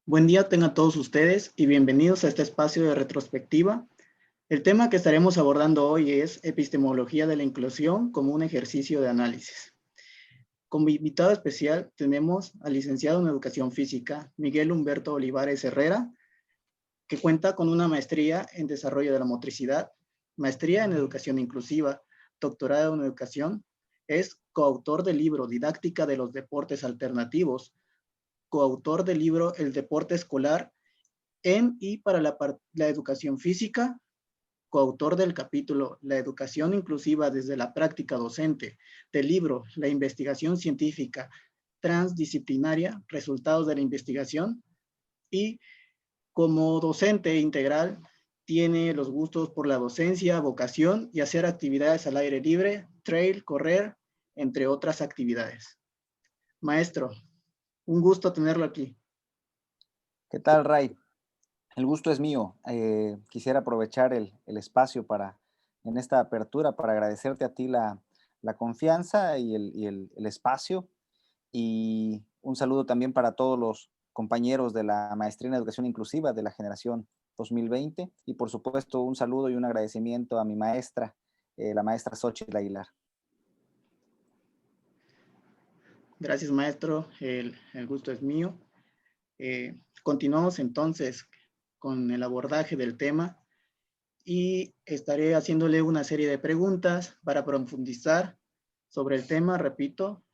Buen día tengan todos ustedes y bienvenidos a este espacio de retrospectiva. El tema que estaremos abordando hoy es epistemología de la inclusión como un ejercicio de análisis. Como invitado especial tenemos al licenciado en Educación Física, Miguel Humberto Olivares Herrera, que cuenta con una maestría en Desarrollo de la Motricidad, maestría en Educación Inclusiva, doctorado en Educación, es coautor del libro Didáctica de los Deportes Alternativos, coautor del libro El Deporte Escolar en y para la educación física, coautor del capítulo La educación inclusiva desde la práctica docente, del libro La investigación científica transdisciplinaria, resultados de la investigación, y como docente integral tiene los gustos por la docencia, vocación y hacer actividades al aire libre, trail, correr, entre otras actividades. Maestro, un gusto tenerlo aquí. ¿Qué tal, Ray? El gusto es mío. Quisiera aprovechar el espacio en esta apertura para agradecerte a ti la confianza y el espacio. Y un saludo también para todos los compañeros de la Maestría en Educación Inclusiva de la generación 2020. Y por supuesto, un saludo y un agradecimiento a mi maestra, la maestra Xochitl Aguilar. Gracias, maestro. El gusto es mío. Continuamos entonces con el abordaje del tema y estaré haciéndole una serie de preguntas para profundizar sobre el tema, repito,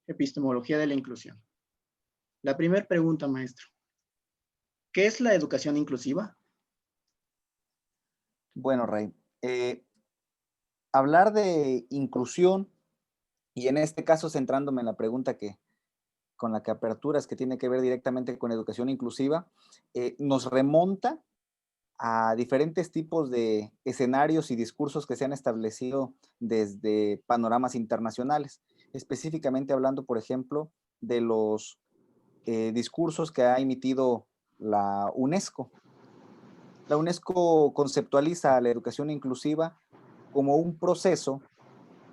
epistemología de la inclusión. La primera pregunta, maestro. ¿Qué es la educación inclusiva? Bueno, Ray, hablar de inclusión, y en este caso centrándome en la pregunta con la que aperturas, que tiene que ver directamente con educación inclusiva, nos remonta a diferentes tipos de escenarios y discursos que se han establecido desde panoramas internacionales, específicamente hablando, por ejemplo, de los discursos que ha emitido la UNESCO. La UNESCO conceptualiza la educación inclusiva como un proceso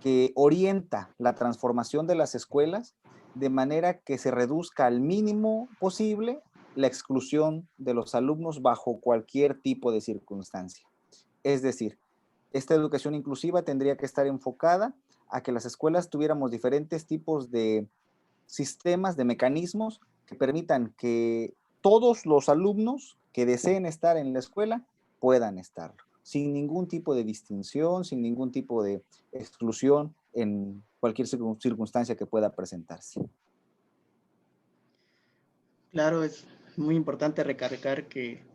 que orienta la transformación de las escuelas de manera que se reduzca al mínimo posible la exclusión de los alumnos bajo cualquier tipo de circunstancia. Es decir, esta educación inclusiva tendría que estar enfocada a que las escuelas tuviéramos diferentes tipos de sistemas, de mecanismos que permitan que todos los alumnos que deseen estar en la escuela puedan estarlo, sin ningún tipo de distinción, sin ningún tipo de exclusión en cualquier circunstancia que pueda presentarse. Claro, es muy importante recalcar que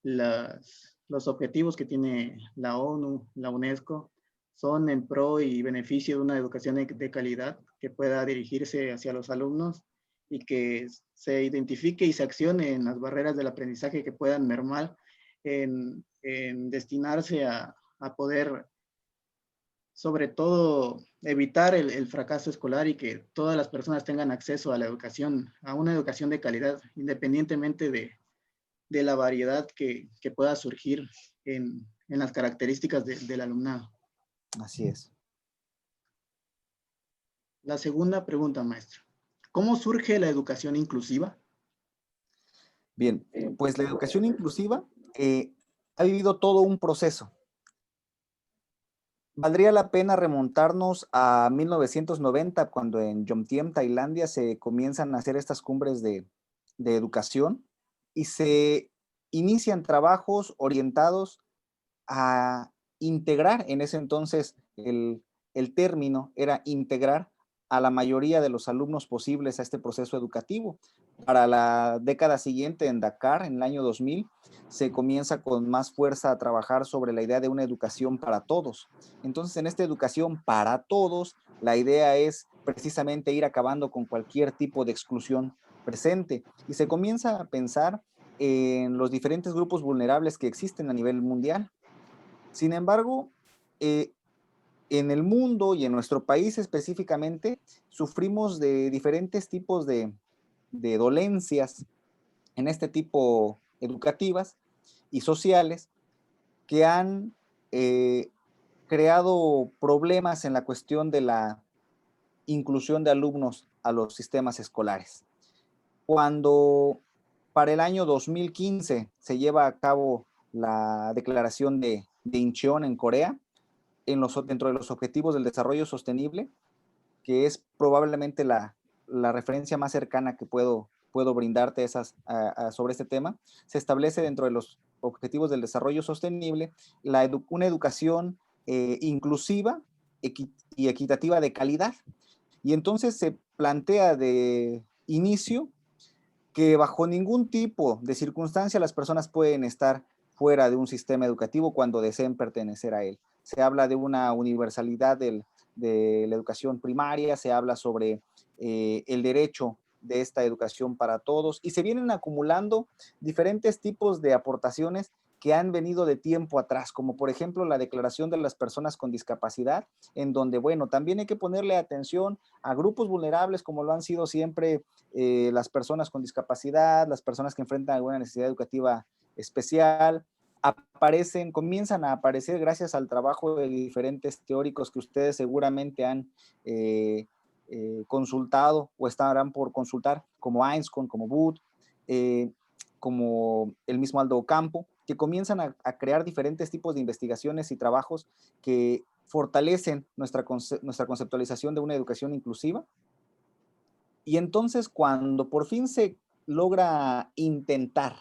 los objetivos que tiene la ONU, la UNESCO, son en pro y beneficio de una educación de calidad que pueda dirigirse hacia los alumnos y que se identifique y se accione en las barreras del aprendizaje que puedan mermar en destinarse a poder, sobre todo, evitar el fracaso escolar y que todas las personas tengan acceso a la educación, a una educación de calidad, independientemente de la variedad que pueda surgir en las características del alumnado. Así es. La segunda pregunta, maestro. ¿Cómo surge la educación inclusiva? Bien, pues la educación inclusiva ha vivido todo un proceso. Valdría la pena remontarnos a 1990, cuando en Jomtien, Tailandia, se comienzan a hacer estas cumbres de educación y se inician trabajos orientados a integrar. En ese entonces el término era integrar a la mayoría de los alumnos posibles a este proceso educativo. Para la década siguiente, en Dakar, en el año 2000, se comienza con más fuerza a trabajar sobre la idea de una educación para todos. Entonces, en esta educación para todos, la idea es precisamente ir acabando con cualquier tipo de exclusión presente, y se comienza a pensar en los diferentes grupos vulnerables que existen a nivel mundial. Sin embargo, en el mundo y en nuestro país específicamente, sufrimos de diferentes tipos de dolencias en este tipo educativas y sociales que han creado problemas en la cuestión de la inclusión de alumnos a los sistemas escolares. Cuando Para el año 2015 se lleva a cabo la declaración de Incheon en Corea, dentro de los objetivos del desarrollo sostenible, que es probablemente la referencia más cercana que puedo brindarte sobre este tema. Se establece dentro de los objetivos del desarrollo sostenible una educación inclusiva y equitativa de calidad. Y entonces se plantea de inicio que bajo ningún tipo de circunstancia las personas pueden estar fuera de un sistema educativo cuando deseen pertenecer a él. Se habla de una universalidad de la educación primaria, se habla sobre el derecho de esta educación para todos y se vienen acumulando diferentes tipos de aportaciones que han venido de tiempo atrás, como por ejemplo la Declaración de las Personas con Discapacidad, en donde, bueno, también hay que ponerle atención a grupos vulnerables como lo han sido siempre las personas con discapacidad, las personas que enfrentan alguna necesidad educativa especial. Comienzan a aparecer gracias al trabajo de diferentes teóricos que ustedes seguramente han consultado o estarán por consultar, como Ainscon, como Booth, como el mismo Aldo Ocampo, que comienzan a crear diferentes tipos de investigaciones y trabajos que fortalecen nuestra conceptualización de una educación inclusiva. Y entonces cuando por fin se logra intentar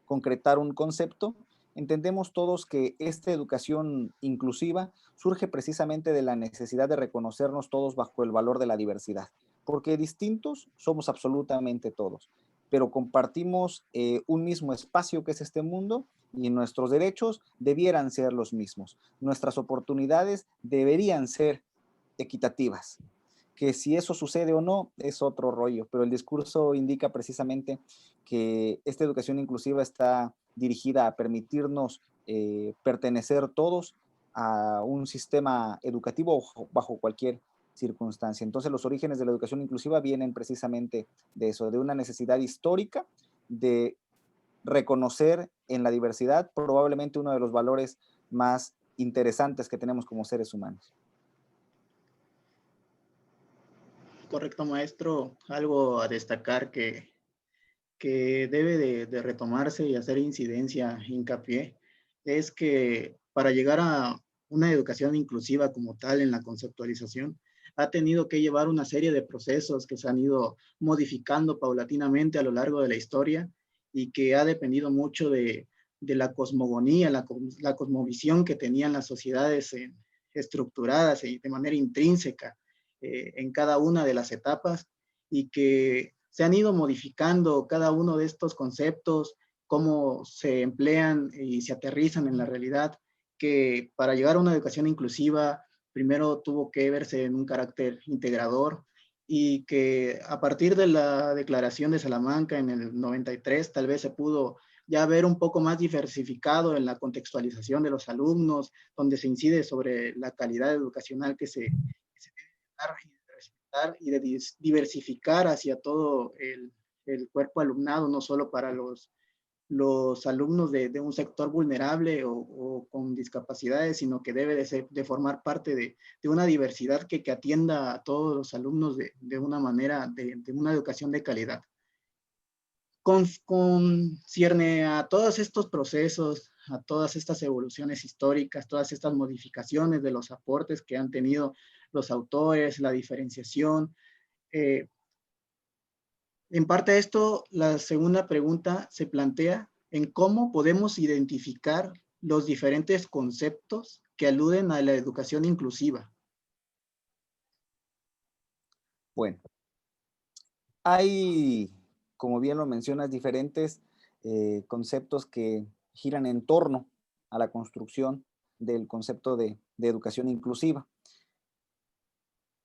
concretar un concepto, entendemos todos que esta educación inclusiva surge precisamente de la necesidad de reconocernos todos bajo el valor de la diversidad, porque distintos somos absolutamente todos, pero compartimos un mismo espacio que es este mundo y nuestros derechos debieran ser los mismos. Nuestras oportunidades deberían ser equitativas. Que si eso sucede o no es otro rollo, pero el discurso indica precisamente que esta educación inclusiva está dirigida a permitirnos pertenecer todos a un sistema educativo bajo cualquier circunstancia. Entonces los orígenes de la educación inclusiva vienen precisamente de eso, de una necesidad histórica de reconocer en la diversidad probablemente uno de los valores más interesantes que tenemos como seres humanos. Correcto, maestro. Algo a destacar que debe de retomarse y hacer incidencia, hincapié, es que para llegar a una educación inclusiva como tal en la conceptualización, ha tenido que llevar una serie de procesos que se han ido modificando paulatinamente a lo largo de la historia y que ha dependido mucho de la cosmogonía, la cosmovisión que tenían las sociedades estructuradas y de manera intrínseca en cada una de las etapas y que se han ido modificando cada uno de estos conceptos, cómo se emplean y se aterrizan en la realidad, que para llegar a una educación inclusiva, primero tuvo que verse en un carácter integrador y que a partir de la Declaración de Salamanca en el 93 tal vez se pudo ya ver un poco más diversificado en la contextualización de los alumnos, donde se incide sobre la calidad educacional que se debe respetar y de diversificar hacia todo el cuerpo alumnado, no solo para los alumnos de un sector vulnerable o con discapacidades, sino que debe de formar parte de una diversidad que atienda a todos los alumnos de una manera, de una educación de calidad. Concierne a todos estos procesos, a todas estas evoluciones históricas, todas estas modificaciones de los aportes que han tenido los autores, la diferenciación. En parte a esto, la segunda pregunta se plantea en cómo podemos identificar los diferentes conceptos que aluden a la educación inclusiva. Bueno, hay, como bien lo mencionas, diferentes conceptos que giran en torno a la construcción del concepto de educación inclusiva.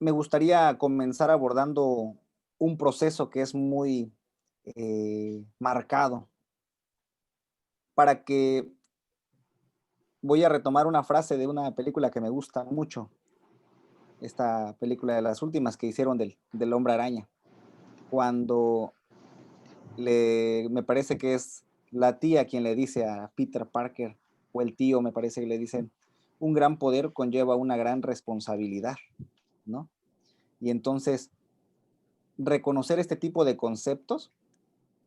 Me gustaría comenzar abordando un proceso que es muy marcado para que voy a retomar una frase de una película que me gusta mucho, esta película de las últimas que hicieron del Hombre Araña, cuando me parece que es la tía quien le dice a Peter Parker, o el tío me parece que le dicen, un gran poder conlleva una gran responsabilidad, ¿no? Y entonces, reconocer este tipo de conceptos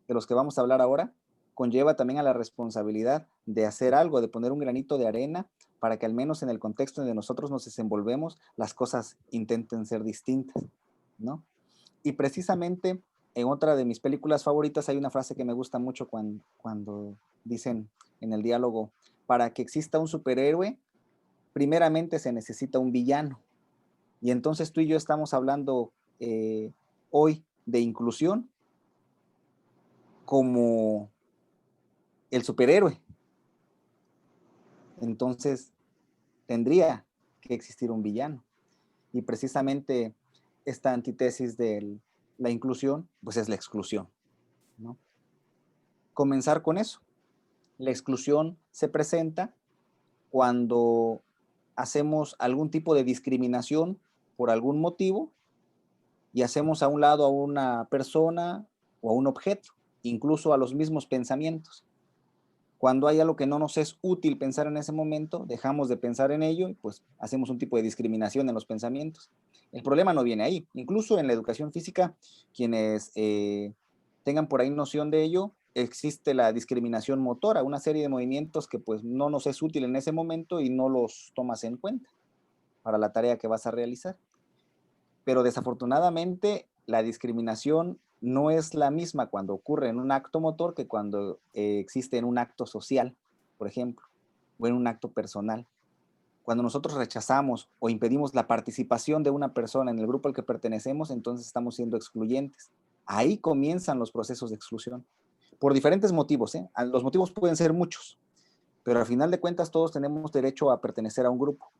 de los que vamos a hablar ahora, conlleva también a la responsabilidad de hacer algo, de poner un granito de arena para que al menos en el contexto en el que nosotros nos desenvolvemos, las cosas intenten ser distintas, ¿no? Y precisamente en otra de mis películas favoritas hay una frase que me gusta mucho cuando dicen en el diálogo, para que exista un superhéroe, primeramente se necesita un villano. Y entonces tú y yo estamos hablando hoy de inclusión como el superhéroe. Entonces tendría que existir un villano. Y precisamente esta antítesis de la inclusión, pues es la exclusión, ¿no? Comenzar con eso. La exclusión se presenta cuando hacemos algún tipo de discriminación por algún motivo y hacemos a un lado a una persona o a un objeto, incluso a los mismos pensamientos. Cuando hay algo que no nos es útil pensar en ese momento, dejamos de pensar en ello y pues hacemos un tipo de discriminación en los pensamientos. El problema no viene ahí. Incluso en la educación física, quienes tengan por ahí noción de ello, existe la discriminación motora, una serie de movimientos que pues no nos es útil en ese momento y no los tomas en cuenta para la tarea que vas a realizar. Pero desafortunadamente la discriminación no es la misma cuando ocurre en un acto motor que cuando existe en un acto social, por ejemplo, o en un acto personal. Cuando nosotros rechazamos o impedimos la participación de una persona en el grupo al que pertenecemos, entonces estamos siendo excluyentes. Ahí comienzan los procesos de exclusión. Por diferentes motivos, ¿eh? Los motivos pueden ser muchos, pero al final de cuentas todos tenemos derecho a pertenecer a un grupo.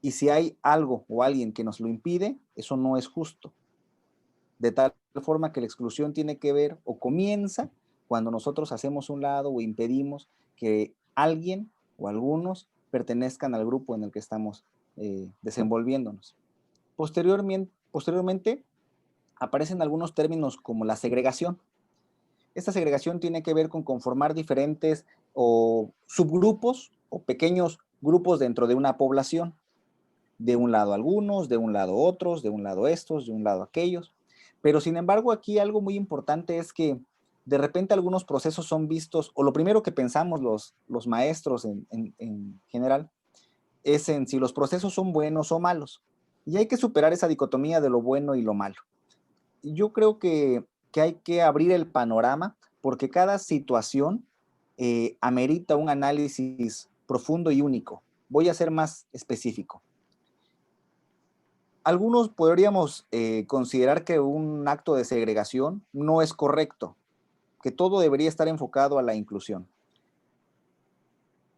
Y si hay algo o alguien que nos lo impide, eso no es justo. De tal forma que la exclusión tiene que ver o comienza cuando nosotros hacemos un lado o impedimos que alguien o algunos pertenezcan al grupo en el que estamos desenvolviéndonos. Posteriormente aparecen algunos términos como la segregación. Esta segregación tiene que ver con conformar diferentes o subgrupos o pequeños grupos dentro de una población. De un lado algunos, de un lado otros, de un lado estos, de un lado aquellos. Pero sin embargo, aquí algo muy importante es que de repente algunos procesos son vistos, o lo primero que pensamos los maestros en general, es en si los procesos son buenos o malos. Y hay que superar esa dicotomía de lo bueno y lo malo. Yo creo que hay que abrir el panorama porque cada situación amerita un análisis profundo y único. Voy a ser más específico. Algunos podríamos considerar que un acto de segregación no es correcto, que todo debería estar enfocado a la inclusión.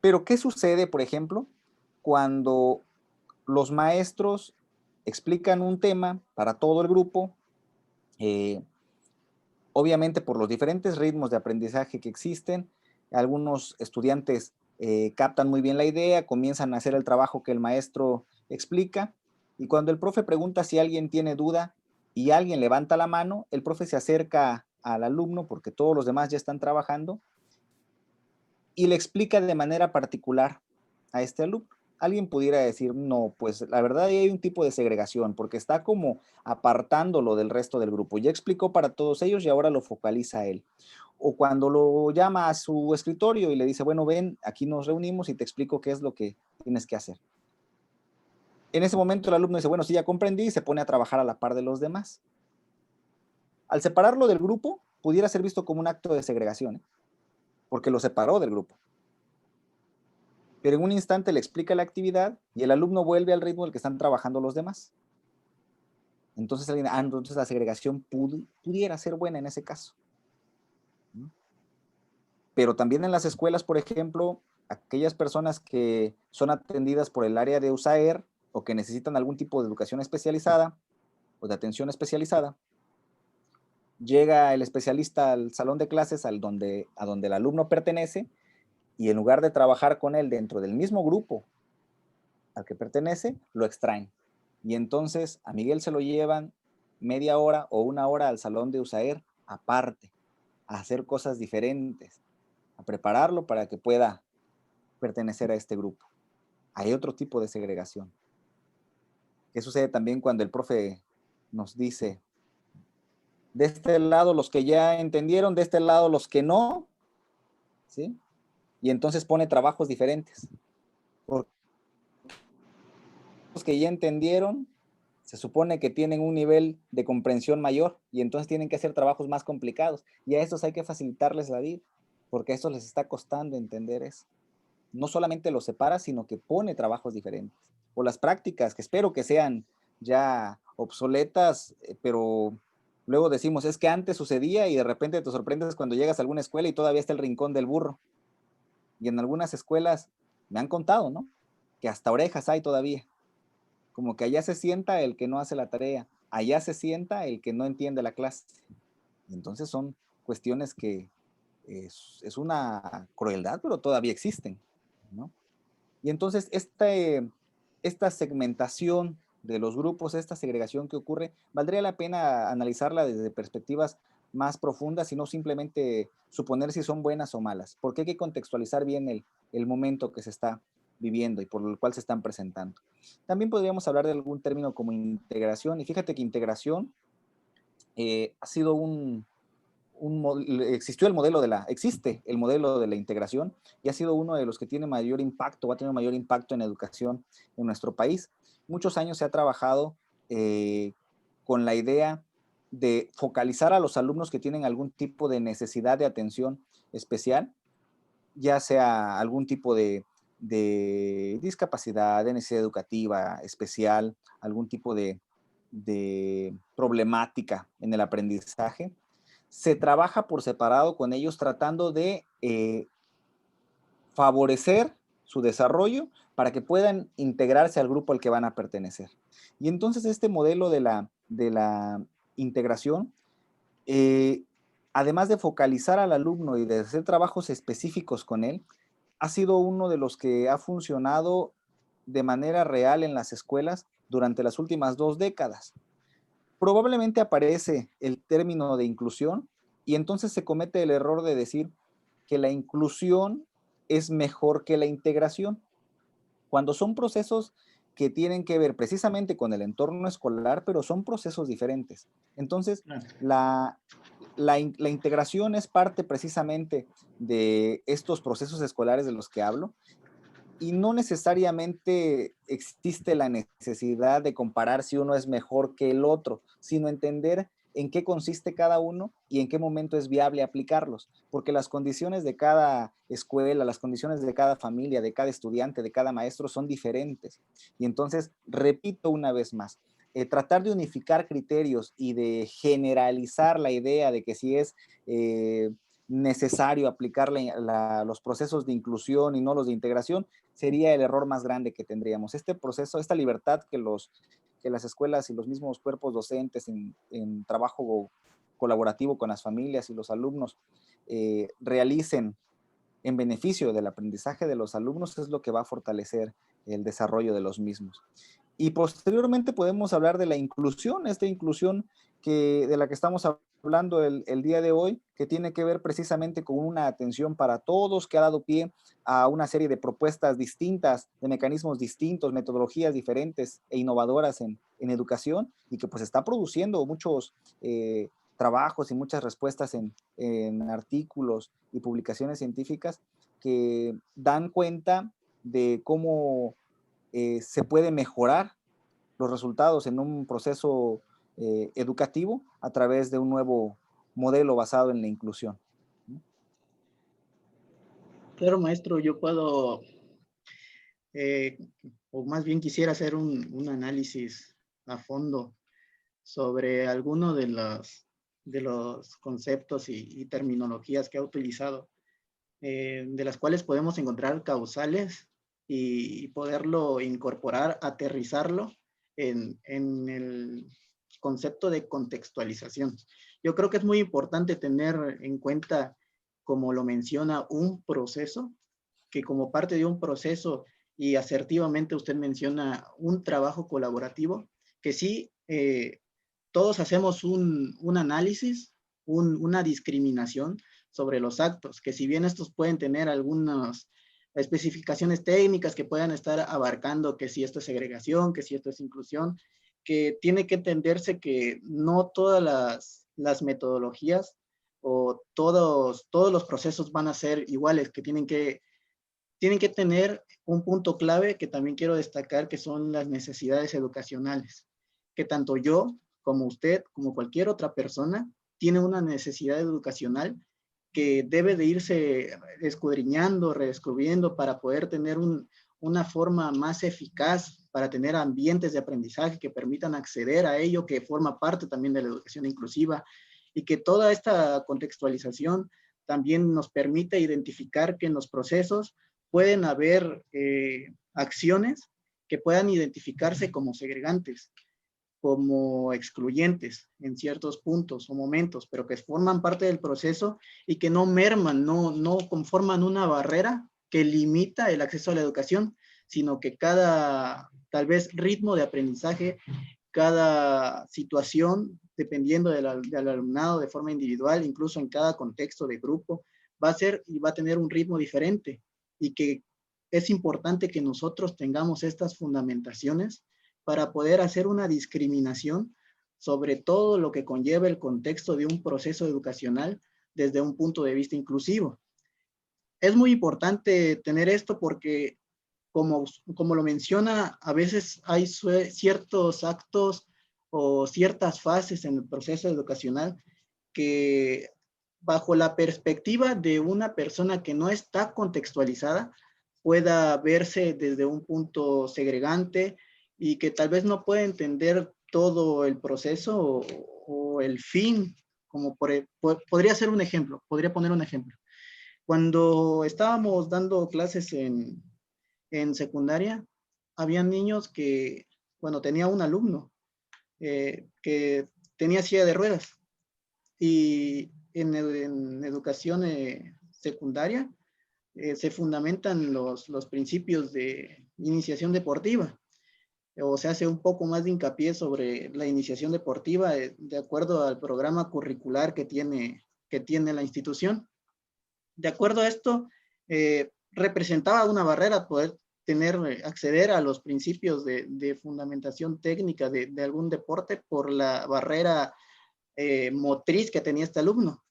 Pero, ¿qué sucede, por ejemplo, cuando los maestros explican un tema para todo el grupo? Obviamente, por los diferentes ritmos de aprendizaje que existen, algunos estudiantes captan muy bien la idea, comienzan a hacer el trabajo que el maestro explica, y cuando el profe pregunta si alguien tiene duda y alguien levanta la mano, el profe se acerca al alumno, porque todos los demás ya están trabajando, y le explica de manera particular a este alumno. Alguien pudiera decir, no, pues la verdad hay un tipo de segregación, porque está como apartándolo del resto del grupo. Ya explicó para todos ellos y ahora lo focaliza a él. O cuando lo llama a su escritorio y le dice, bueno, ven, aquí nos reunimos y te explico qué es lo que tienes que hacer. En ese momento el alumno dice, bueno, sí, ya comprendí, y se pone a trabajar a la par de los demás. Al separarlo del grupo, pudiera ser visto como un acto de segregación, ¿eh? Porque lo separó del grupo. Pero en un instante le explica la actividad y el alumno vuelve al ritmo del que están trabajando los demás. Entonces, entonces la segregación pudiera ser buena en ese caso. Pero también en las escuelas, por ejemplo, aquellas personas que son atendidas por el área de USAER o que necesitan algún tipo de educación especializada o de atención especializada, llega el especialista al salón de clases a donde el alumno pertenece y en lugar de trabajar con él dentro del mismo grupo al que pertenece, lo extraen. Y entonces a Miguel se lo llevan media hora o una hora al salón de USAER aparte, a hacer cosas diferentes, a prepararlo para que pueda pertenecer a este grupo. Hay otro tipo de segregación. ¿Qué sucede también cuando el profe nos dice, De este lado los que ya entendieron, de este lado los que no, ¿sí? Y entonces pone trabajos diferentes. Porque los que ya entendieron, se supone que tienen un nivel de comprensión mayor y entonces tienen que hacer trabajos más complicados. Y a estos hay que facilitarles la vida, porque a estos les está costando entender eso. No solamente los separa, sino que pone trabajos diferentes. O las prácticas, que espero que sean ya obsoletas, pero luego decimos, es que antes sucedía y de repente te sorprendes cuando llegas a alguna escuela y todavía está el rincón del burro. Y en algunas escuelas me han contado, ¿no? Que hasta orejas hay todavía. Como que allá se sienta el que no hace la tarea, allá se sienta el que no entiende la clase. Y entonces son cuestiones que es una crueldad, pero todavía existen, ¿no? Y entonces esta segmentación de los grupos, esta segregación que ocurre, valdría la pena analizarla desde perspectivas más profundas y no simplemente suponer si son buenas o malas, porque hay que contextualizar bien el momento que se está viviendo y por el cual se están presentando. También podríamos hablar de algún término como integración, y fíjate que integración ha sido existe el modelo de la integración y ha sido uno de los que tiene mayor impacto, va a tener mayor impacto en educación en nuestro país. Muchos años se ha trabajado con la idea de focalizar a los alumnos que tienen algún tipo de necesidad de atención especial, ya sea algún tipo de discapacidad, de necesidad educativa especial, algún tipo de problemática en el aprendizaje. Se trabaja por separado con ellos tratando de favorecer su desarrollo para que puedan integrarse al grupo al que van a pertenecer. Y entonces este modelo de la integración, eh, además de focalizar al alumno y de hacer trabajos específicos con él, ha sido uno de los que ha funcionado de manera real en las escuelas durante las últimas 2 décadas. Probablemente aparece el término de inclusión y entonces se comete el error de decir que la inclusión es mejor que la integración, cuando son procesos que tienen que ver precisamente con el entorno escolar, pero son procesos diferentes. Entonces, Claro. la integración es parte precisamente de estos procesos escolares de los que hablo, y no necesariamente existe la necesidad de comparar si uno es mejor que el otro, sino entender en qué consiste cada uno y en qué momento es viable aplicarlos, porque las condiciones de cada escuela, las condiciones de cada familia, de cada estudiante, de cada maestro son diferentes. Y entonces, repito una vez más, tratar de unificar criterios y de generalizar la idea de que si es necesario aplicar los procesos de inclusión y no los de integración, sería el error más grande que tendríamos. Este proceso, esta libertad que las escuelas y los mismos cuerpos docentes en trabajo colaborativo con las familias y los alumnos realicen en beneficio del aprendizaje de los alumnos es lo que va a fortalecer el desarrollo de los mismos. Y posteriormente podemos hablar de la inclusión, esta inclusión de la que estamos hablando el día de hoy, que tiene que ver precisamente con una atención para todos, que ha dado pie a una serie de propuestas distintas, de mecanismos distintos, metodologías diferentes e innovadoras en educación, y que pues está produciendo muchos trabajos y muchas respuestas en artículos y publicaciones científicas que dan cuenta de cómo se puede mejorar los resultados en un proceso educativo a través de un nuevo modelo basado en la inclusión. Claro, maestro, yo puedo, eh, o más bien quisiera hacer un análisis a fondo sobre alguno de los conceptos y terminologías que ha utilizado, de las cuales podemos encontrar causales y poderlo incorporar, aterrizarlo en el concepto de contextualización. Yo creo que es muy importante tener en cuenta, como lo menciona, un proceso, que como parte de un proceso y asertivamente usted menciona un trabajo colaborativo, que sí, todos hacemos un análisis, una discriminación sobre los actos, que si bien estos pueden tener algunas especificaciones técnicas que puedan estar abarcando que si esto es segregación, que si esto es inclusión, que tiene que entenderse que no todas las metodologías o todos los procesos van a ser iguales, que tienen que tener un punto clave que también quiero destacar, que son las necesidades educacionales, que tanto yo como usted, como cualquier otra persona, tiene una necesidad educacional que debe de irse escudriñando, redescubriendo para poder tener una forma más eficaz, para tener ambientes de aprendizaje que permitan acceder a ello, que forma parte también de la educación inclusiva, y que toda esta contextualización también nos permite identificar que en los procesos pueden haber acciones que puedan identificarse como segregantes, como excluyentes en ciertos puntos o momentos, pero que forman parte del proceso y que no merman, no conforman una barrera que limita el acceso a la educación, sino que cada, tal vez, ritmo de aprendizaje, cada situación, dependiendo del alumnado de forma individual, incluso en cada contexto de grupo, va a ser y va a tener un ritmo diferente, y que es importante que nosotros tengamos estas fundamentaciones para poder hacer una discriminación sobre todo lo que conlleva el contexto de un proceso educacional desde un punto de vista inclusivo. Es muy importante tener esto porque, como lo menciona, a veces hay ciertos actos o ciertas fases en el proceso educacional que, bajo la perspectiva de una persona que no está contextualizada, pueda verse desde un punto segregante y que tal vez no pueda entender todo el proceso o el fin, como podría ser un ejemplo, podría poner un ejemplo. Cuando estábamos dando clases en secundaria, había niños que, bueno, tenía un alumno que tenía silla de ruedas, y en educación secundaria se fundamentan los principios de iniciación deportiva, o se hace un poco más de hincapié sobre la iniciación deportiva de acuerdo al programa curricular que tiene la institución. De acuerdo a esto, representaba una barrera poder acceder a los principios de fundamentación técnica de algún deporte por la barrera motriz que tenía este alumno.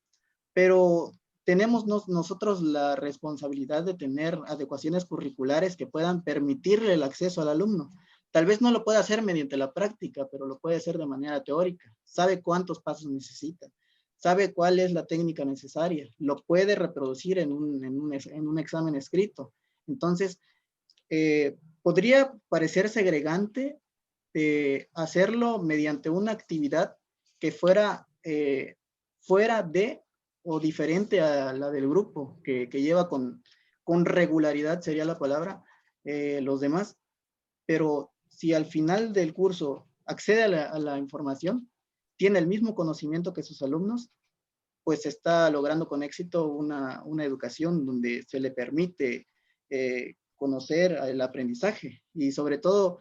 Pero tenemos nosotros la responsabilidad de tener adecuaciones curriculares que puedan permitirle el acceso al alumno. Tal vez no lo pueda hacer mediante la práctica, pero lo puede hacer de manera teórica. Sabe cuántos pasos necesita, sabe cuál es la técnica necesaria, lo puede reproducir en un examen escrito. Entonces, podría parecer segregante hacerlo mediante una actividad que fuera de o diferente a la del grupo, que lleva con regularidad, sería la palabra, los demás. Pero si al final del curso accede a la información, tiene el mismo conocimiento que sus alumnos, pues está logrando con éxito una educación donde se le permite conocer el aprendizaje, y sobre todo,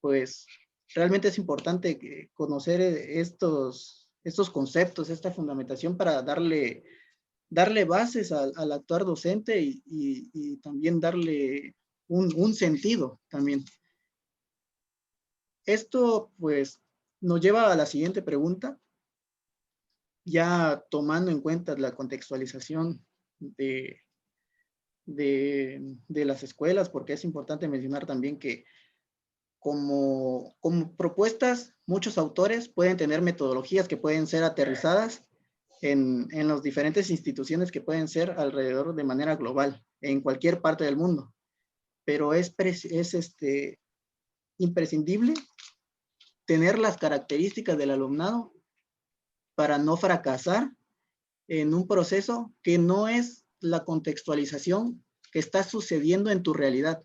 pues realmente es importante conocer estos conceptos, esta fundamentación, para darle bases al actuar docente y también darle un sentido también. Esto pues nos lleva a la siguiente pregunta, ya tomando en cuenta la contextualización de las escuelas, porque es importante mencionar también que como propuestas, muchos autores pueden tener metodologías que pueden ser aterrizadas en las diferentes instituciones que pueden ser alrededor de manera global, en cualquier parte del mundo. Pero es imprescindible tener las características del alumnado para no fracasar en un proceso que no es la contextualización que está sucediendo en tu realidad.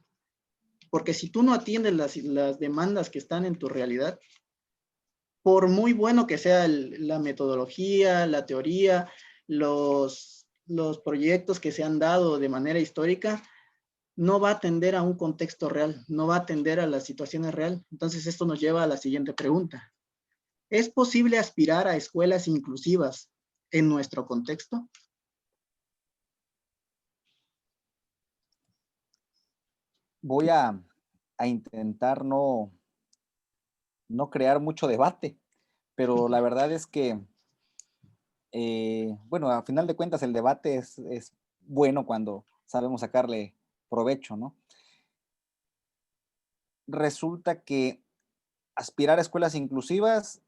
Porque si tú no atiendes las demandas que están en tu realidad, por muy bueno que sea la metodología, la teoría, los proyectos que se han dado de manera histórica, no va a atender a un contexto real, no va a atender a las situaciones reales. Entonces esto nos lleva a la siguiente pregunta. ¿Es posible aspirar a escuelas inclusivas en nuestro contexto? Voy a intentar no crear mucho debate, pero la verdad es que bueno, a final de cuentas el debate es bueno cuando sabemos sacarle provecho, ¿no? Resulta que aspirar a escuelas inclusivas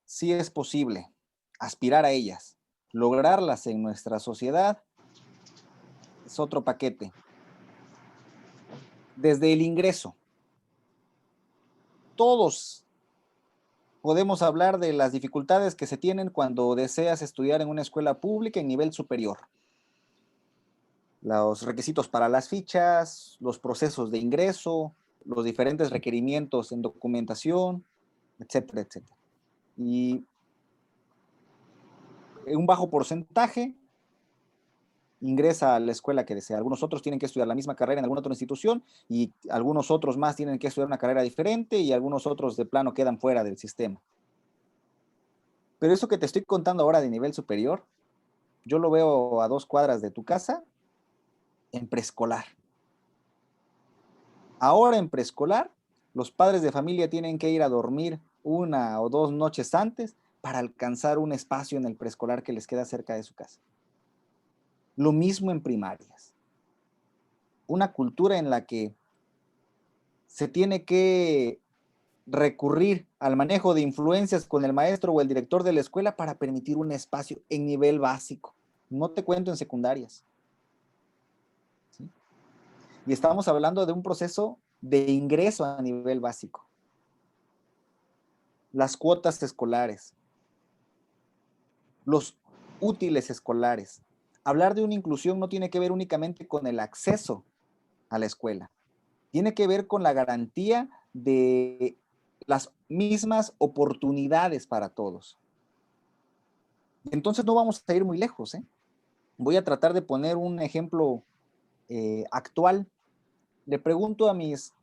sí es posible, aspirar a ellas. Lograrlas en nuestra sociedad es otro paquete. Desde el ingreso, todos podemos hablar de las dificultades que se tienen cuando deseas estudiar en una escuela pública en nivel superior. Los requisitos para las fichas, los procesos de ingreso, los diferentes requerimientos en documentación, etcétera, etcétera. Y un bajo porcentaje ingresa a la escuela que desea. Algunos otros tienen que estudiar la misma carrera en alguna otra institución y algunos otros más tienen que estudiar una carrera diferente y algunos otros de plano quedan fuera del sistema. Pero eso que te estoy contando ahora de nivel superior, yo lo veo a 2 cuadras de tu casa en preescolar. Ahora en preescolar, los padres de familia tienen que ir a dormir 1 o 2 noches antes para alcanzar un espacio en el preescolar que les queda cerca de su casa. Lo mismo en primarias. Una cultura en la que se tiene que recurrir al manejo de influencias con el maestro o el director de la escuela para permitir un espacio en nivel básico. No te cuento en secundarias. ¿Sí? Y estamos hablando de un proceso de ingreso a nivel básico. Las cuotas escolares, los útiles escolares. Hablar de una inclusión no tiene que ver únicamente con el acceso a la escuela. Tiene que ver con la garantía de las mismas oportunidades para todos. Entonces no vamos a ir muy lejos, ¿eh? Voy a tratar de poner un ejemplo actual. Le pregunto a mis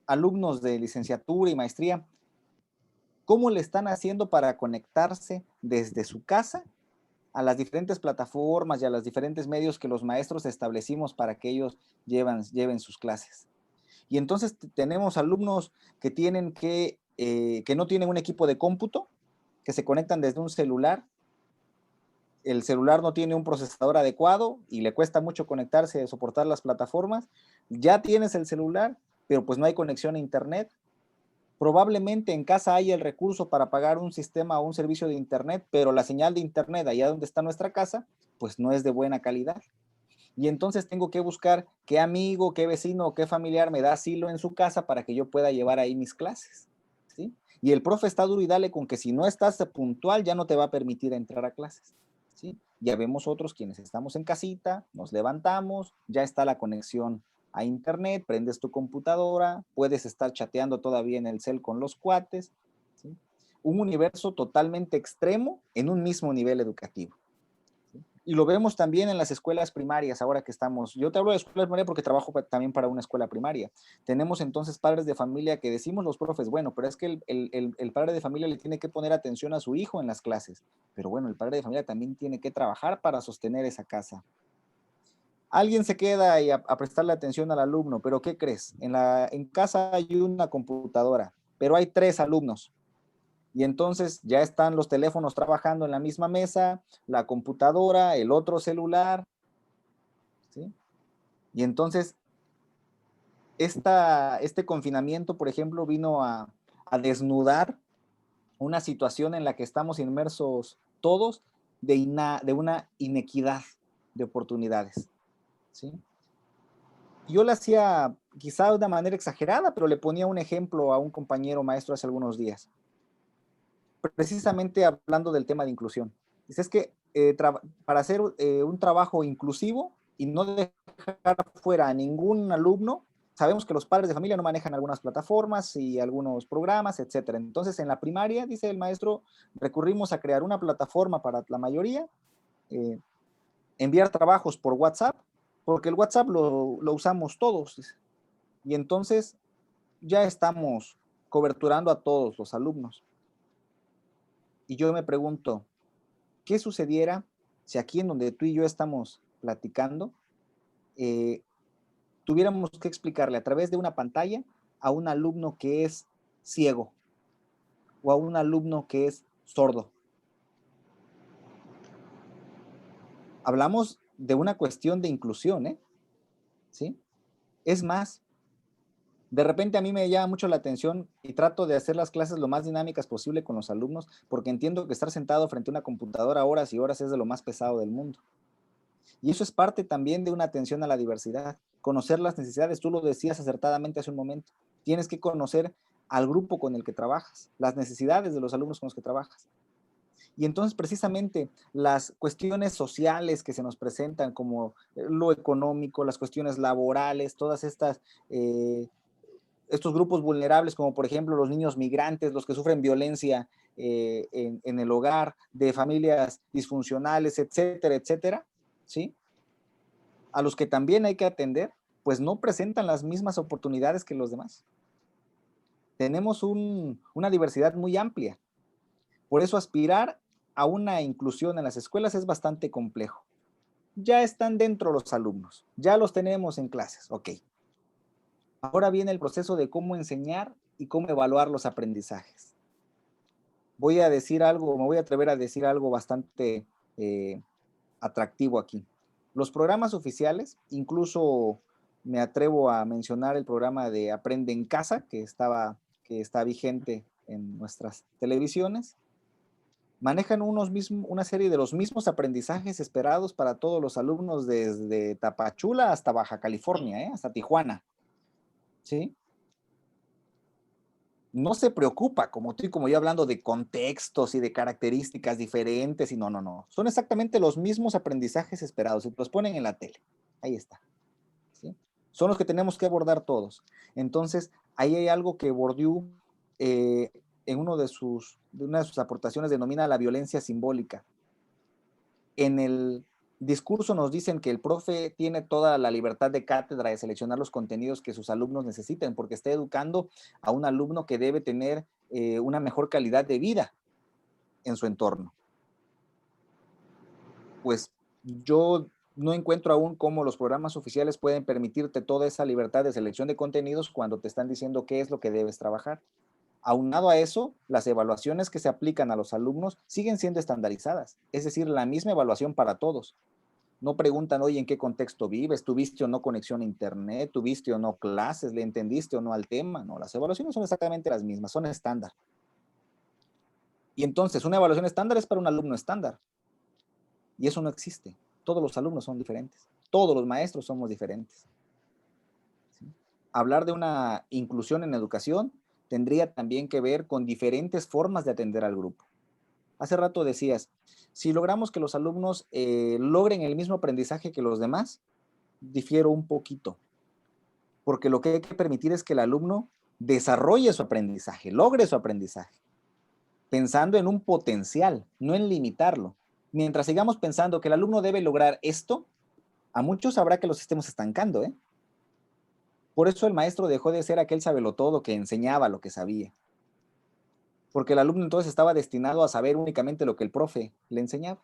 alumnos de licenciatura y maestría, ¿cómo le están haciendo para conectarse desde su casa a las diferentes plataformas y a los diferentes medios que los maestros establecimos para que ellos lleven sus clases? Y entonces tenemos alumnos que que no tienen un equipo de cómputo, que se conectan desde un celular. El celular no tiene un procesador adecuado y le cuesta mucho conectarse, soportar las plataformas. Ya tienes el celular, pero pues no hay conexión a internet. Probablemente en casa hay el recurso para pagar un sistema o un servicio de internet, pero la señal de internet allá donde está nuestra casa, pues no es de buena calidad. Y entonces tengo que buscar qué amigo, qué vecino o qué familiar me da asilo en su casa para que yo pueda llevar ahí mis clases, ¿sí? Y el profe está duro y dale con que si no estás puntual ya no te va a permitir entrar a clases, ¿sí? Ya vemos otros quienes estamos en casita, nos levantamos, ya está la conexión a internet, prendes tu computadora, puedes estar chateando todavía en el cel con los cuates, ¿sí? Un universo totalmente extremo en un mismo nivel educativo. Y lo vemos también en las escuelas primarias, ahora que estamos. Yo te hablo de escuelas primarias porque trabajo también para una escuela primaria. Tenemos entonces padres de familia que decimos los profes, bueno, pero es que el padre de familia le tiene que poner atención a su hijo en las clases. Pero bueno, el padre de familia también tiene que trabajar para sostener esa casa. Alguien se queda y a prestarle atención al alumno, pero ¿qué crees? En casa hay una computadora, pero hay 3 alumnos. Y entonces ya están los teléfonos trabajando en la misma mesa, la computadora, el otro celular, ¿sí? Y entonces este confinamiento, por ejemplo, vino a desnudar una situación en la que estamos inmersos todos de una inequidad de oportunidades, ¿sí? Yo lo hacía quizá de una manera exagerada, pero le ponía un ejemplo a un compañero maestro hace algunos días, precisamente hablando del tema de inclusión. Dice, es que para hacer un trabajo inclusivo y no dejar fuera a ningún alumno, sabemos que los padres de familia no manejan algunas plataformas y algunos programas, etcétera. Entonces, en la primaria, dice el maestro, recurrimos a crear una plataforma para la mayoría, eh, enviar trabajos por WhatsApp, porque el WhatsApp lo usamos todos. Dice. Y entonces ya estamos coberturando a todos los alumnos. Y yo me pregunto, ¿qué sucediera si aquí en donde tú y yo estamos platicando, eh, tuviéramos que explicarle a través de una pantalla a un alumno que es ciego o a un alumno que es sordo? Hablamos de una cuestión de inclusión, ¿eh? ¿Sí? Es más, de repente a mí me llama mucho la atención y trato de hacer las clases lo más dinámicas posible con los alumnos, porque entiendo que estar sentado frente a una computadora horas y horas es de lo más pesado del mundo. Y eso es parte también de una atención a la diversidad, conocer las necesidades. Tú lo decías acertadamente hace un momento. Tienes que conocer al grupo con el que trabajas, las necesidades de los alumnos con los que trabajas. Y entonces precisamente las cuestiones sociales que se nos presentan, como lo económico, las cuestiones laborales, todas estas, estos grupos vulnerables, como por ejemplo los niños migrantes, los que sufren violencia en el hogar, de familias disfuncionales, etcétera, etcétera, ¿sí? A los que también hay que atender, pues no presentan las mismas oportunidades que los demás. Tenemos una diversidad muy amplia. Por eso aspirar a una inclusión en las escuelas es bastante complejo. Ya están dentro los alumnos, ya los tenemos en clases, ok. Ahora viene el proceso de cómo enseñar y cómo evaluar los aprendizajes. Voy a decir algo, me voy a atrever a decir algo bastante atractivo aquí. Los programas oficiales, incluso me atrevo a mencionar el programa de Aprende en Casa, que está vigente en nuestras televisiones, manejan una serie de los mismos aprendizajes esperados para todos los alumnos desde Tapachula hasta Baja California, hasta Tijuana, ¿sí? No se preocupa, como tú y como yo, hablando de contextos y de características diferentes, y no, no, no. Son exactamente los mismos aprendizajes esperados, y los ponen en la tele. Ahí está, ¿sí? Son los que tenemos que abordar todos. Entonces, ahí hay algo que Bourdieu, en una de sus aportaciones, denomina la violencia simbólica. En el discurso nos dicen que el profe tiene toda la libertad de cátedra de seleccionar los contenidos que sus alumnos necesiten, porque está educando a un alumno que debe tener una mejor calidad de vida en su entorno. Pues yo no encuentro aún cómo los programas oficiales pueden permitirte toda esa libertad de selección de contenidos cuando te están diciendo qué es lo que debes trabajar. Aunado a eso, las evaluaciones que se aplican a los alumnos siguen siendo estandarizadas, es decir, la misma evaluación para todos. No preguntan, oye, ¿en qué contexto vives? ¿Tuviste o no conexión a internet? ¿Tuviste o no clases? ¿Le entendiste o no al tema? No, las evaluaciones son exactamente las mismas, son estándar. Y entonces, una evaluación estándar es para un alumno estándar. Y eso no existe. Todos los alumnos son diferentes. Todos los maestros somos diferentes. ¿Sí? Hablar de una inclusión en educación tendría también que ver con diferentes formas de atender al grupo. Hace rato decías, si logramos que los alumnos logren el mismo aprendizaje que los demás, difiero un poquito, porque lo que hay que permitir es que el alumno desarrolle su aprendizaje, logre su aprendizaje, pensando en un potencial, no en limitarlo. Mientras sigamos pensando que el alumno debe lograr esto, a muchos habrá que los estemos estancando, ¿eh? Por eso el maestro dejó de ser aquel sabelotodo que enseñaba lo que sabía, porque el alumno entonces estaba destinado a saber únicamente lo que el profe le enseñaba.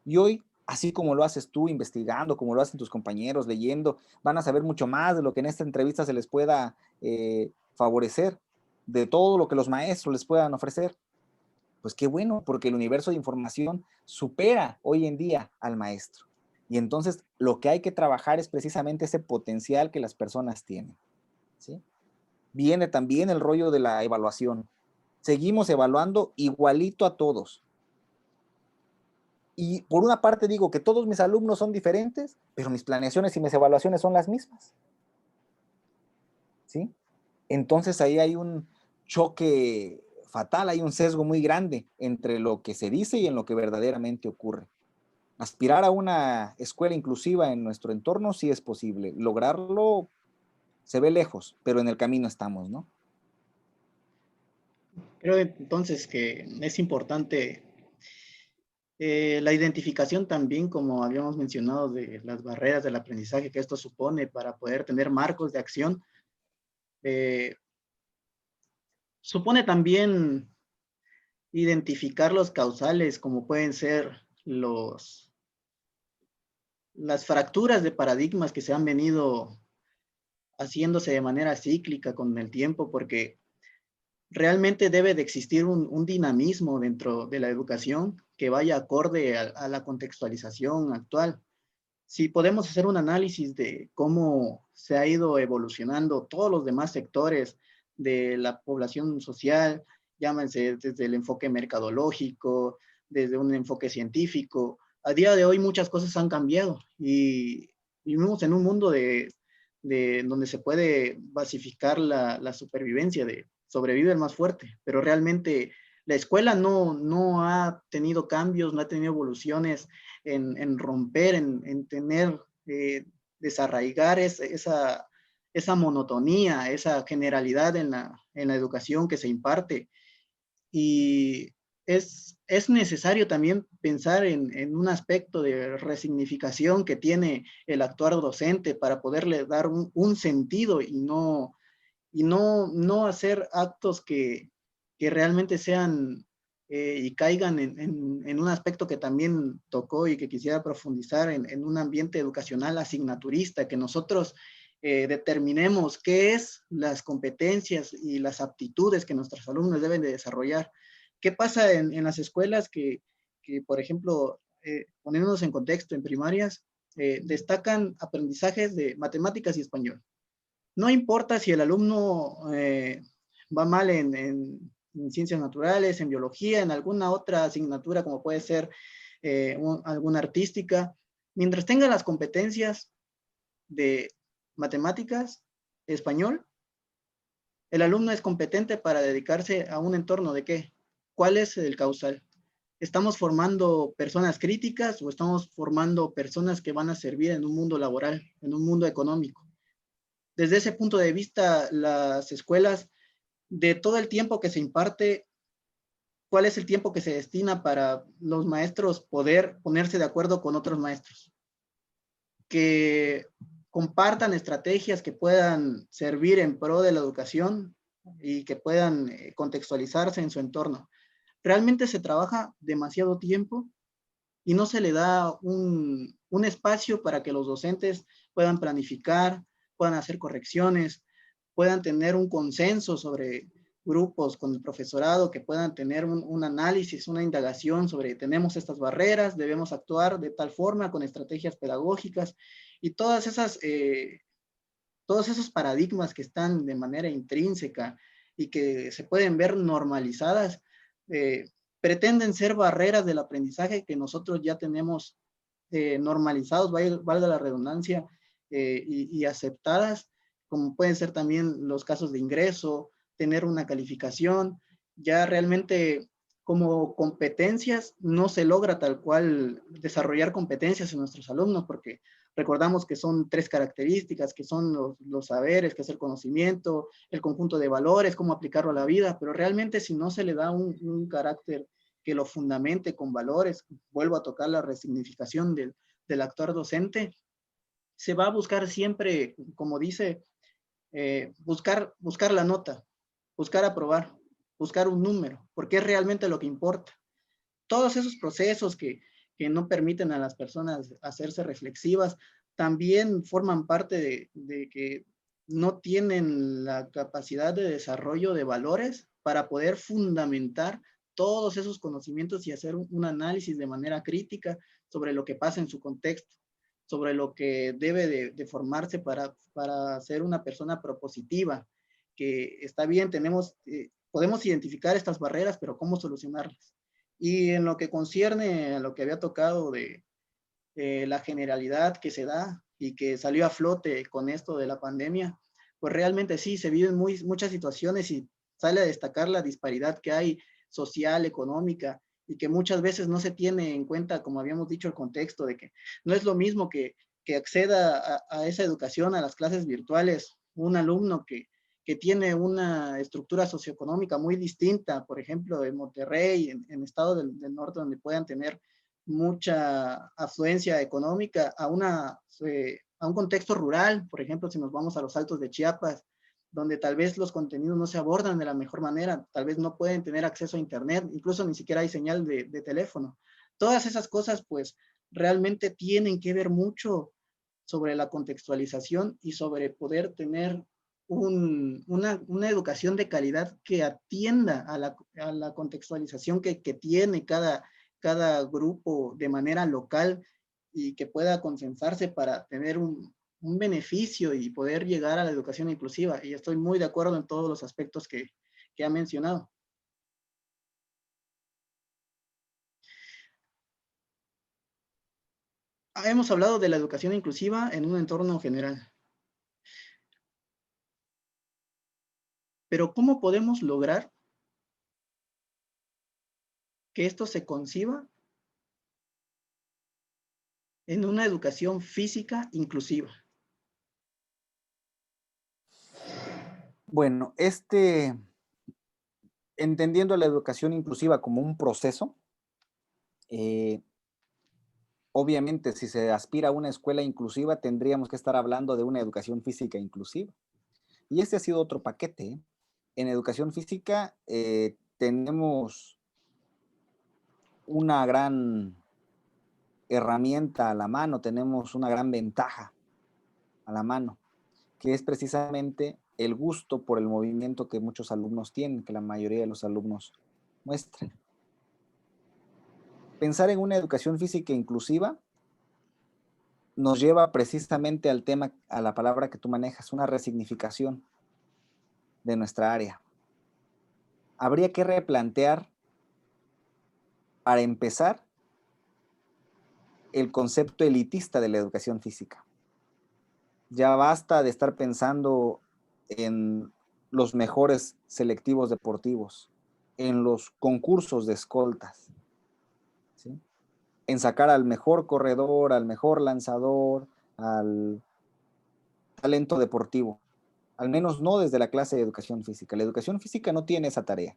Y hoy, así como lo haces tú investigando, como lo hacen tus compañeros leyendo, van a saber mucho más de lo que en esta entrevista se les pueda favorecer, de todo lo que los maestros les puedan ofrecer. Pues qué bueno, porque el universo de información supera hoy en día al maestro. Y entonces lo que hay que trabajar es precisamente ese potencial que las personas tienen, ¿sí? Viene también el rollo de la evaluación. Seguimos evaluando igualito a todos. Y por una parte digo que todos mis alumnos son diferentes, pero mis planeaciones y mis evaluaciones son las mismas, ¿sí? Entonces ahí hay un choque fatal, hay un sesgo muy grande entre lo que se dice y en lo que verdaderamente ocurre. Aspirar a una escuela inclusiva en nuestro entorno sí es posible. Lograrlo se ve lejos, pero en el camino estamos, ¿no? Creo entonces que es importante la identificación también, como habíamos mencionado, de las barreras del aprendizaje que esto supone para poder tener marcos de acción. Eh, Supone también identificar los causales, como pueden ser las fracturas de paradigmas que se han venido haciéndose de manera cíclica con el tiempo, porque realmente debe de existir un dinamismo dentro de la educación que vaya acorde a la contextualización actual. Si podemos hacer un análisis de cómo se ha ido evolucionando todos los demás sectores de la población social, llámense desde el enfoque mercadológico, desde un enfoque científico, a día de hoy muchas cosas han cambiado y vivimos en un mundo de donde se puede basificar la supervivencia de sobrevive el más fuerte, pero realmente la escuela no ha tenido cambios, no ha tenido evoluciones en romper, en tener, desarraigar esa monotonía, esa generalidad en la educación que se imparte. Y es necesario también pensar en un aspecto de resignificación que tiene el actuar docente para poderle dar un sentido y no hacer actos que realmente sean y caigan en un aspecto que también tocó y que quisiera profundizar en un ambiente educacional asignaturista, que nosotros determinemos qué es las competencias y las aptitudes que nuestros alumnos deben de desarrollar. ¿Qué pasa en las escuelas que, por ejemplo, poniéndonos en contexto, en primarias, destacan aprendizajes de matemáticas y español? No importa si el alumno va mal en ciencias naturales, en biología, en alguna otra asignatura como puede ser alguna artística, mientras tenga las competencias de matemáticas, español, el alumno es competente para dedicarse a un entorno de qué. ¿Cuál es el causal? ¿Estamos formando personas críticas o estamos formando personas que van a servir en un mundo laboral, en un mundo económico? Desde ese punto de vista, las escuelas, de todo el tiempo que se imparte, ¿cuál es el tiempo que se destina para los maestros poder ponerse de acuerdo con otros maestros? Que compartan estrategias que puedan servir en pro de la educación y que puedan contextualizarse en su entorno. Realmente se trabaja demasiado tiempo y no se le da un espacio para que los docentes puedan planificar, puedan hacer correcciones, puedan tener un consenso sobre grupos con el profesorado, que puedan tener un análisis, una indagación sobre tenemos estas barreras, debemos actuar de tal forma con estrategias pedagógicas y todos esos paradigmas que están de manera intrínseca y que se pueden ver normalizadas, eh, pretenden ser barreras del aprendizaje que nosotros ya tenemos normalizados, valga la redundancia, y aceptadas, como pueden ser también los casos de ingreso, tener una calificación, ya realmente como competencias no se logra tal cual desarrollar competencias en nuestros alumnos, porque recordamos que son 3 características, que son los saberes, que es el conocimiento, el conjunto de valores, cómo aplicarlo a la vida, pero realmente si no se le da un carácter que lo fundamente con valores, vuelvo a tocar la resignificación del actuar docente, se va a buscar siempre, como dice, buscar la nota, buscar aprobar, buscar un número, porque es realmente lo que importa. Todos esos procesos que no permiten a las personas hacerse reflexivas también forman parte de que no tienen la capacidad de desarrollo de valores para poder fundamentar todos esos conocimientos y hacer un análisis de manera crítica sobre lo que pasa en su contexto, sobre lo que debe de formarse para ser una persona propositiva, que está bien, podemos identificar estas barreras, pero ¿cómo solucionarlas? Y en lo que concierne a lo que había tocado de la generalidad que se da y que salió a flote con esto de la pandemia, pues realmente sí, se viven muchas situaciones y sale a destacar la disparidad que hay social, económica, y que muchas veces no se tiene en cuenta, como habíamos dicho, el contexto de que no es lo mismo que acceda a esa educación, a las clases virtuales, un alumno que tiene una estructura socioeconómica muy distinta, por ejemplo, en Monterrey, en estados del norte, donde puedan tener mucha afluencia económica a un contexto rural, por ejemplo, si nos vamos a los Altos de Chiapas, donde tal vez los contenidos no se abordan de la mejor manera, tal vez no pueden tener acceso a internet, incluso ni siquiera hay señal de teléfono. Todas esas cosas, pues, realmente tienen que ver mucho sobre la contextualización y sobre poder tener una educación de calidad que atienda a la contextualización que tiene cada grupo de manera local y que pueda consensarse para tener un beneficio y poder llegar a la educación inclusiva. Y estoy muy de acuerdo en todos los aspectos que ha mencionado. Hemos hablado de la educación inclusiva en un entorno general. Pero ¿cómo podemos lograr que esto se conciba en una educación física inclusiva? Bueno, entendiendo la educación inclusiva como un proceso, obviamente si se aspira a una escuela inclusiva, tendríamos que estar hablando de una educación física inclusiva. Y este ha sido otro paquete, ¿eh? En educación física tenemos una gran herramienta a la mano, tenemos una gran ventaja a la mano, que es precisamente el gusto por el movimiento que muchos alumnos tienen, que la mayoría de los alumnos muestran. Pensar en una educación física inclusiva nos lleva precisamente al tema, a la palabra que tú manejas, una resignificación de nuestra área. Habría que replantear, para empezar, el concepto elitista de la educación física. Ya basta de estar pensando en los mejores selectivos deportivos, en los concursos de escoltas, ¿sí? En sacar al mejor corredor, al mejor lanzador, al talento deportivo, al menos no desde la clase de educación física. La educación física no tiene esa tarea.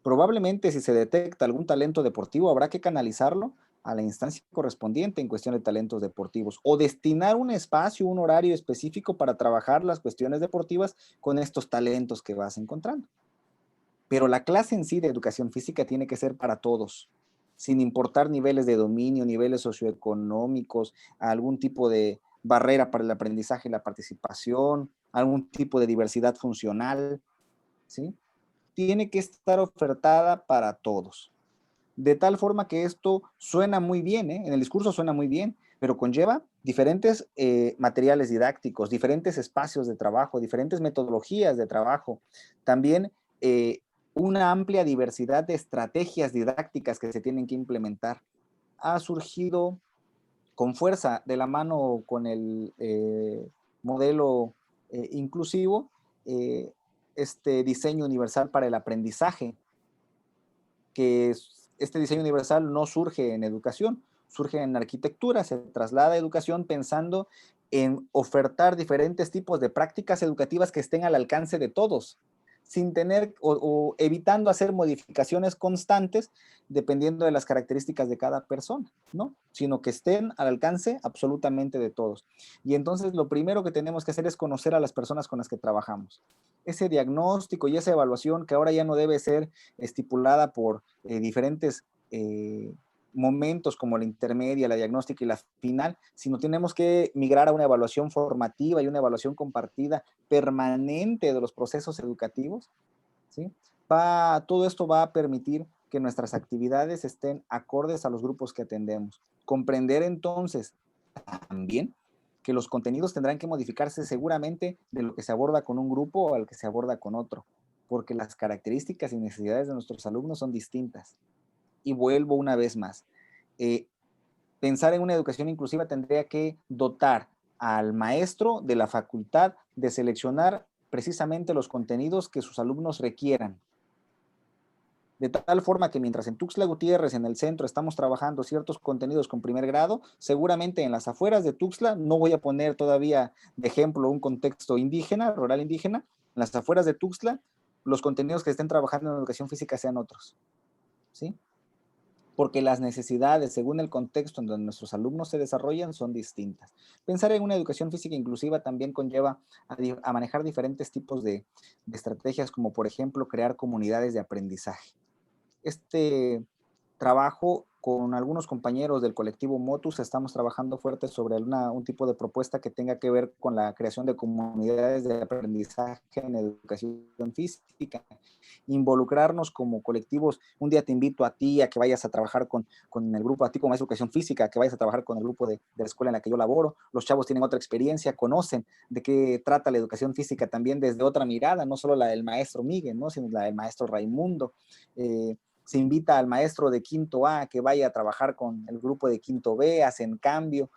Probablemente si se detecta algún talento deportivo, habrá que canalizarlo a la instancia correspondiente en cuestión de talentos deportivos o destinar un espacio, un horario específico para trabajar las cuestiones deportivas con estos talentos que vas encontrando. Pero la clase en sí de educación física tiene que ser para todos, sin importar niveles de dominio, niveles socioeconómicos, algún tipo de barrera para el aprendizaje y la participación, algún tipo de diversidad funcional, ¿sí? Tiene que estar ofertada para todos. De tal forma que esto suena muy bien, ¿eh? En el discurso suena muy bien, pero conlleva diferentes materiales didácticos, diferentes espacios de trabajo, diferentes metodologías de trabajo, también una amplia diversidad de estrategias didácticas que se tienen que implementar. Ha surgido con fuerza de la mano con el modelo inclusivo, este diseño universal para el aprendizaje, que este diseño universal no surge en educación, surge en arquitectura, se traslada a educación pensando en ofertar diferentes tipos de prácticas educativas que estén al alcance de todos, sin tener o evitando hacer modificaciones constantes dependiendo de las características de cada persona, ¿no? Sino que estén al alcance absolutamente de todos. Y entonces lo primero que tenemos que hacer es conocer a las personas con las que trabajamos. Ese diagnóstico y esa evaluación que ahora ya no debe ser estipulada por diferentes momentos como la intermedia, la diagnóstica y la final, sino tenemos que migrar a una evaluación formativa y una evaluación compartida permanente de los procesos educativos, ¿sí? Todo esto va a permitir que nuestras actividades estén acordes a los grupos que atendemos. Comprender entonces también que los contenidos tendrán que modificarse seguramente de lo que se aborda con un grupo o al que se aborda con otro, porque las características y necesidades de nuestros alumnos son distintas. Y vuelvo una vez más. Pensar en una educación inclusiva tendría que dotar al maestro de la facultad de seleccionar precisamente los contenidos que sus alumnos requieran. De tal forma que mientras en Tuxtla Gutiérrez, en el centro, estamos trabajando ciertos contenidos con primer grado, seguramente en las afueras de Tuxtla, no voy a poner todavía de ejemplo un contexto indígena, rural indígena, en las afueras de Tuxtla, los contenidos que estén trabajando en educación física sean otros, ¿sí? Porque las necesidades, según el contexto en donde nuestros alumnos se desarrollan, son distintas. Pensar en una educación física inclusiva también conlleva a manejar diferentes tipos de estrategias, como por ejemplo crear comunidades de aprendizaje. Este trabajo con algunos compañeros del colectivo Motus estamos trabajando fuerte sobre un tipo de propuesta que tenga que ver con la creación de comunidades de aprendizaje en educación física, involucrarnos como colectivos. Un día te invito a ti a que vayas a trabajar con el grupo, a ti como maestro de educación física, que vayas a trabajar con el grupo de la escuela en la que yo laboro. Los chavos tienen otra experiencia, conocen de qué trata la educación física también desde otra mirada, no solo la del maestro Miguel, ¿no? Sino la del maestro Raimundo. Se invita al maestro de quinto A que vaya a trabajar con el grupo de quinto B, hacen cambio.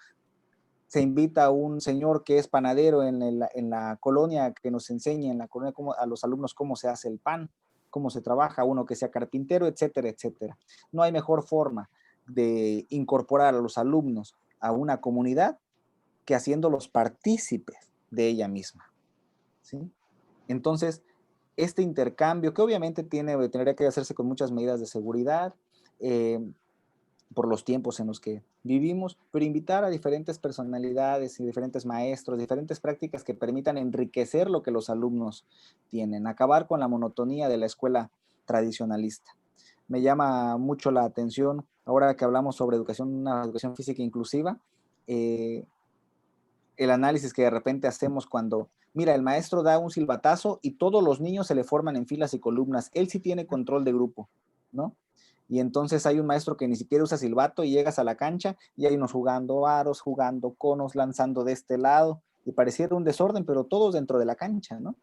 Se invita a un señor que es panadero en la colonia que nos enseñe en la colonia a los alumnos cómo se hace el pan, cómo se trabaja, uno que sea carpintero, etcétera, etcétera. No hay mejor forma de incorporar a los alumnos a una comunidad que haciéndolos partícipes de ella misma, ¿sí? Entonces, este intercambio, que obviamente tendría que hacerse con muchas medidas de seguridad, eh, por los tiempos en los que vivimos, pero invitar a diferentes personalidades y diferentes maestros, diferentes prácticas que permitan enriquecer lo que los alumnos tienen, acabar con la monotonía de la escuela tradicionalista. Me llama mucho la atención, ahora que hablamos sobre una educación física inclusiva, el análisis que de repente hacemos cuando, mira, el maestro da un silbatazo y todos los niños se le forman en filas y columnas. Él sí tiene control de grupo, ¿no? Y entonces hay un maestro que ni siquiera usa silbato y llegas a la cancha y hay unos jugando aros, jugando conos, lanzando de este lado y pareciera un desorden, pero todos dentro de la cancha, ¿no?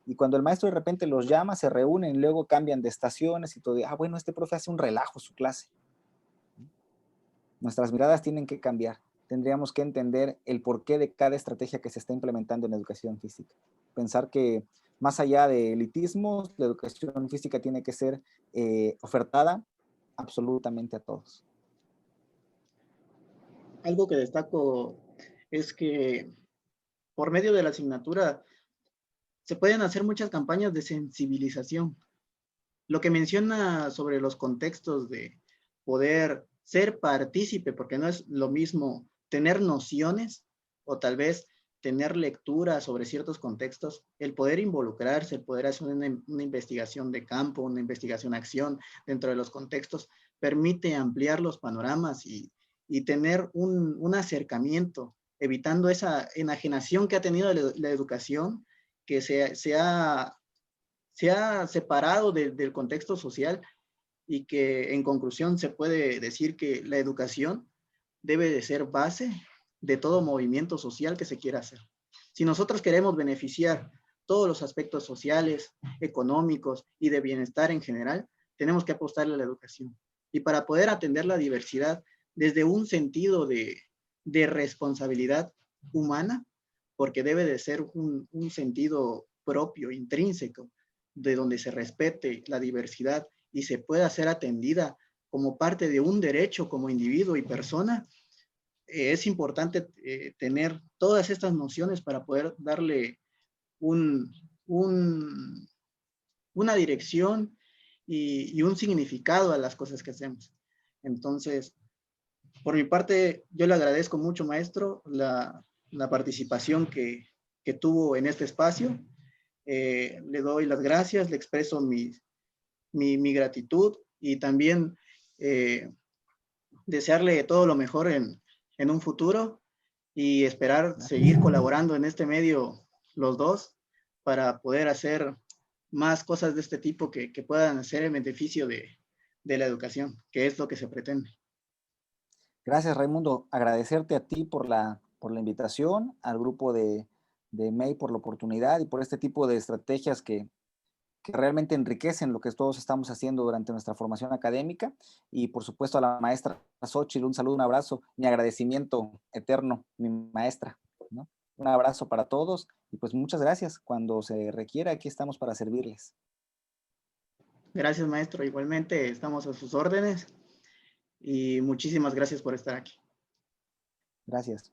Y cuando el maestro de repente los llama, se reúnen, luego cambian de estaciones y todo, bueno, este profe hace un relajo su clase. Nuestras miradas tienen que cambiar. Tendríamos que entender el porqué de cada estrategia que se está implementando en educación física. Pensar que más allá de elitismos, la educación física tiene que ser ofertada absolutamente a todos. Algo que destaco es que por medio de la asignatura se pueden hacer muchas campañas de sensibilización. Lo que menciona sobre los contextos de poder ser partícipe, porque no es lo mismo tener nociones o tal vez tener lectura sobre ciertos contextos, el poder involucrarse, el poder hacer una investigación de campo, una investigación-acción dentro de los contextos, permite ampliar los panoramas y tener un acercamiento, evitando esa enajenación que ha tenido la educación, que se ha separado del contexto social y que en conclusión se puede decir que la educación debe de ser base de todo movimiento social que se quiera hacer. Si nosotros queremos beneficiar todos los aspectos sociales, económicos y de bienestar en general, tenemos que apostarle a la educación. Y para poder atender la diversidad desde un sentido de responsabilidad humana, porque debe de ser un sentido propio, intrínseco, de donde se respete la diversidad y se pueda ser atendida como parte de un derecho como individuo y persona, es importante tener todas estas nociones para poder darle un, una dirección y un significado a las cosas que hacemos. Entonces, por mi parte, yo le agradezco mucho, maestro, la participación que tuvo en este espacio. Le doy las gracias, le expreso mi gratitud y también desearle todo lo mejor en un futuro y esperar seguir colaborando en este medio los dos para poder hacer más cosas de este tipo que puedan hacer en beneficio de la educación, que es lo que se pretende. Gracias, Raimundo. Agradecerte a ti por la invitación, al grupo de MEI por la oportunidad y por este tipo de estrategias que realmente enriquecen lo que todos estamos haciendo durante nuestra formación académica. Y por supuesto a la maestra Xochitl, un saludo, un abrazo, mi agradecimiento eterno, mi maestra, ¿no? Un abrazo para todos y pues muchas gracias. Cuando se requiera, aquí estamos para servirles. Gracias, maestro. Igualmente estamos a sus órdenes y muchísimas gracias por estar aquí. Gracias.